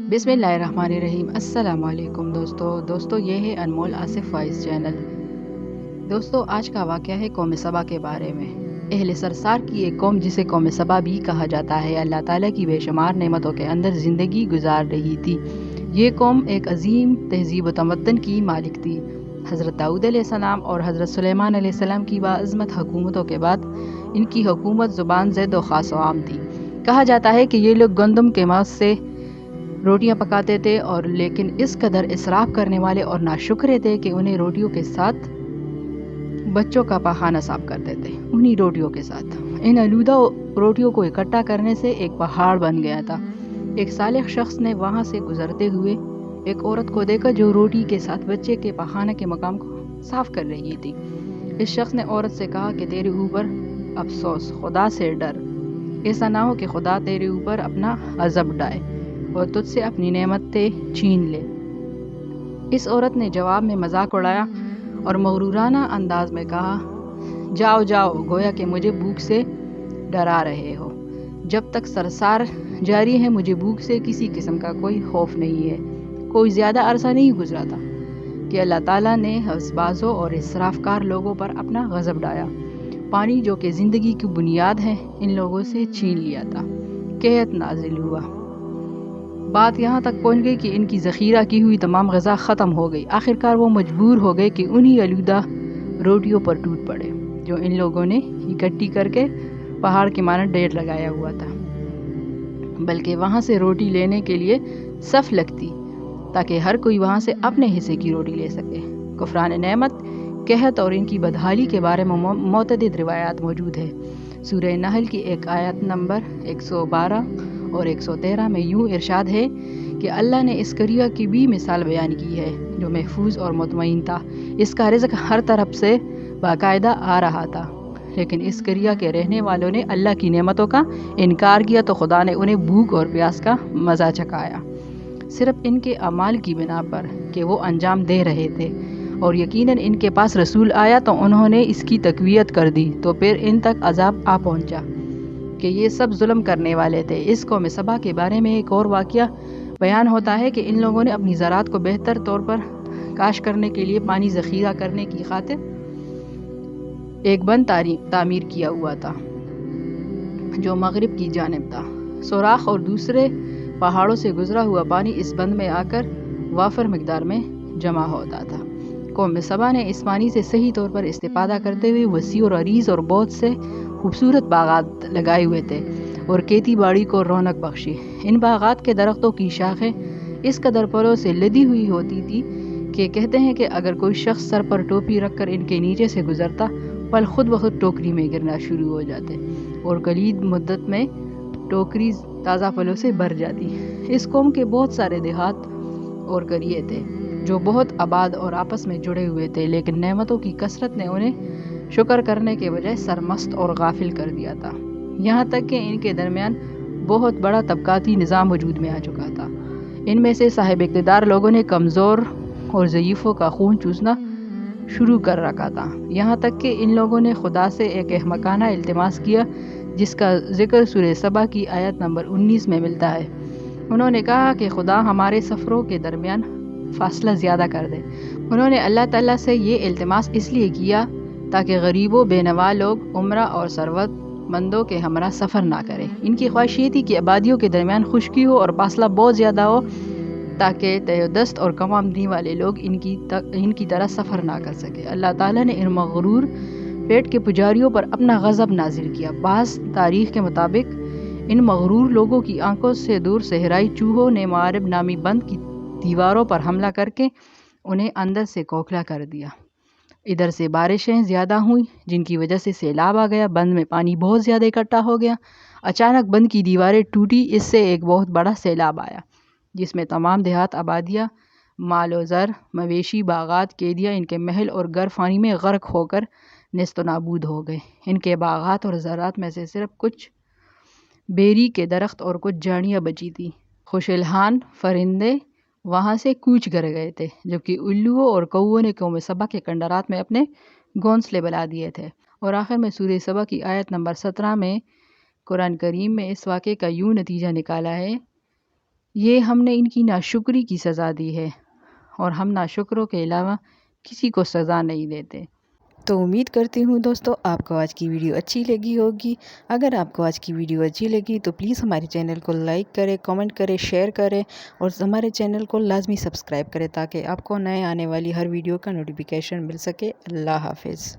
बिस्मिल्लाहिर्रहमानिर्रहीम। अस्सलाम वालेकुम दोस्तों ये है अनमोल आसिफ वॉइस चैनल। दोस्तों आज का वाक़या है कौम सबा के बारे में। अहले सरसार की एक कौम जिसे कौम सबा भी कहा जाता है, अल्लाह ताला की बेशुमार नेमतों के अंदर ज़िंदगी गुजार रही थी। ये कौम एक अजीम तहजीब व तमद्दुन की मालिक थी। हज़रत दाऊद अलैहिस्सलाम और हज़रत सुलेमान अलैहिस्सलाम की बाअज़मत हुकूमतों के बाद इनकी हुकूमत ज़ुबान ज़ेद व ख़ास व आम थी। कहा जाता है कि ये लोग गंदम के मास से रोटियां पकाते थे, और लेकिन इस कदर इसराफ करने वाले और नाशुक्रे थे कि उन्हें रोटियों के साथ बच्चों का पाखाना साफ करते थे। उन्हीं रोटियों के साथ इन आलूदा रोटियों को इकट्ठा करने से एक पहाड़ बन गया था। एक सालिह शख्स ने वहां से गुजरते हुए एक औरत को देखा जो रोटी के साथ बच्चे के पाखाना के मकाम को साफ कर रही थी। इस शख्स ने औरत से कहा कि तेरे ऊपर अफसोस, खुदा से डर। ऐसा ना हो कि खुदा तेरे ऊपर अपना अज़ब डाले और तुझसे अपनी नेमतें छीन ले। इस औरत ने जवाब में मजाक उड़ाया और मगरूराना अंदाज में कहा, जाओ जाओ, गोया कि मुझे भूख से डरा रहे हो। जब तक सरसार जारी है मुझे भूख से किसी किस्म का कोई खौफ नहीं है। कोई ज़्यादा अरसा नहीं गुजरा था कि अल्लाह ताला ने हवसबाजों और इसराफकार लोगों पर अपना गज़ब डाया। पानी जो कि ज़िंदगी की बुनियाद है इन लोगों से छीन लिया था। कहत नाजिल हुआ। बात यहाँ तक पहुँच गई कि इनकी ज़ख़ीरा की हुई तमाम ग़िज़ा ख़त्म हो गई। आखिरकार वो मजबूर हो गए कि उन्हीं आलूदा रोटियों पर टूट पड़े जो इन लोगों ने इकट्ठी करके पहाड़ के मानद ढेर लगाया हुआ था। बल्कि वहाँ से रोटी लेने के लिए सफ़ लगती ताकि हर कोई वहाँ से अपने हिस्से की रोटी ले सके। कुफ़रान नेमत, कहत और इनकी बदहाली के बारे में मुतअद्दिद रिवायात मौजूद है। सूरह नहल की एक आयत नंबर 112 और 113 में यूँ इरशाद है कि अल्लाह ने इस करिया की भी मिसाल बयान की है जो महफूज और मुतमईन था। इसका रिज़्क़ हर तरफ से बाकायदा आ रहा था, लेकिन इस करिया के रहने वालों ने अल्लाह की नेमतों का इनकार किया तो खुदा ने उन्हें भूख और प्यास का मज़ा चखाया, सिर्फ इनके अमाल की बिना पर कि वो अंजाम दे रहे थे। और यकीनन इनके पास रसूल आया तो उन्होंने इसकी तक़वियत कर दी, तो फिर इन तक अजाब आ पहुंचा कि ये सब जुल्म करने वाले थे। इस कौम सबा के बारे में एक और वाक़या बयान होता है कि इन लोगों ने अपनी ज़राअत को बेहतर तौर पर काश करने के लिए पानी ज़ख़ीरा करने की खातिर एक बंद तामीर किया हुआ था जो मगरिब की जानिब था। सुराख और दूसरे पहाड़ों से गुजरा हुआ पानी इस बंद में आकर वाफर मिकदार में जमा होता था। कौम सबा ने इस पानी से सही तौर पर इस्तेफादा करते हुए वसी और अरीज़ और बहुत से खूबसूरत बागात लगाए हुए थे और खेती बाड़ी को रौनक बख्शी। इन बागात के दरख्तों की शाखें इस कदर फलों से लदी हुई होती थी कि कहते हैं कि अगर कोई शख्स सर पर टोपी रखकर इनके नीचे से गुजरता, फल खुद ब खुद टोकरी में गिरना शुरू हो जाते और कलीद मुद्दत में टोकरी ताज़ा फलों से भर जाती। इस कौम के बहुत सारे देहात और करिए थे जो बहुत आबाद और आपस में जुड़े हुए थे, लेकिन नेमतों की कसरत ने उन्हें शुक्र करने के बजाय सरमस्त और गाफिल कर दिया था। यहाँ तक कि इनके दरमियान बहुत बड़ा तबकाती निज़ाम वजूद में आ चुका था। इनमें से साहिब इक़्तिदार लोगों ने कमज़ोर और ज़ईफ़ों का खून चूसना शुरू कर रखा था। यहाँ तक कि इन लोगों ने खुदा से एक अहमकाना इल्तिमास किया जिसका जिक्र सूरह सबा की आयत नंबर 19 में मिलता है। उन्होंने कहा कि खुदा हमारे सफ़रों के दरमियान फासला ज़्यादा कर दे। उन्होंने अल्लाह ताला से ये इल्तिमास इसलिए किया ताकि गरीबों, बेनवा लोग उम्रा और सरवतमंदों के हमरा सफ़र ना करें। इनकी ख्वाहिश ये थी कि आबादियों के दरमियान खुशकी हो और फासला बहुत ज़्यादा हो ताकि तहदस्त और कम आमदनी वाले लोग इनकी तरह सफ़र ना कर सके। अल्लाह ताला ने इन मगरूर पेट के पुजारियों पर अपना गज़ब नाजिल किया। बाज़ तारीख़ के मुताबिक इन मगरूर लोगों की आंखों से दूर सहराई चूहों ने मारिब नामी बंद की दीवारों पर हमला करके उन्हें अंदर से खोखला कर दिया। इधर से बारिशें ज़्यादा हुई जिनकी वजह से सैलाब आ गया। बंद में पानी बहुत ज़्यादा इकट्ठा हो गया। अचानक बंद की दीवारें टूटी। इससे एक बहुत बड़ा सैलाब आया जिसमें तमाम देहात, आबादियाँ, मालो ज़र, मवेशी, बागात, कैदियाँ, इनके महल और घर पानी में गर्क होकर नेस्त नाबूद हो गए। इनके बागात और ज़रात में से सिर्फ कुछ बेरी के दरख्त और कुछ झाड़ियाँ बची थी। खुशलहान परिंदे वहाँ से कूच कर गए थे, जबकि उल्लुओं और कौओं ने कौम सबा के कंडरात में अपने घोंसले बना दिए थे। और आखिर में सूरह सबा की आयत नंबर 17 में कुरान करीम में इस वाक़े का यूँ नतीजा निकाला है یہ ہم نے ان کی ناشکری کی سزا دی ہے، اور ہم ناشکروں کے علاوہ کسی کو سزا نہیں دیتے۔ تو امید کرتی ہوں دوستو آپ کو آج کی ویڈیو اچھی لگی ہوگی۔ اگر آپ کو آج کی ویڈیو اچھی لگی تو پلیز ہمارے چینل کو لائک کریں، کامنٹ کریں، شیئر کریں اور ہمارے چینل کو لازمی سبسکرائب کریں تاکہ آپ کو نئے آنے والی ہر ویڈیو کا نوٹیفیکیشن مل سکے۔ اللہ حافظ۔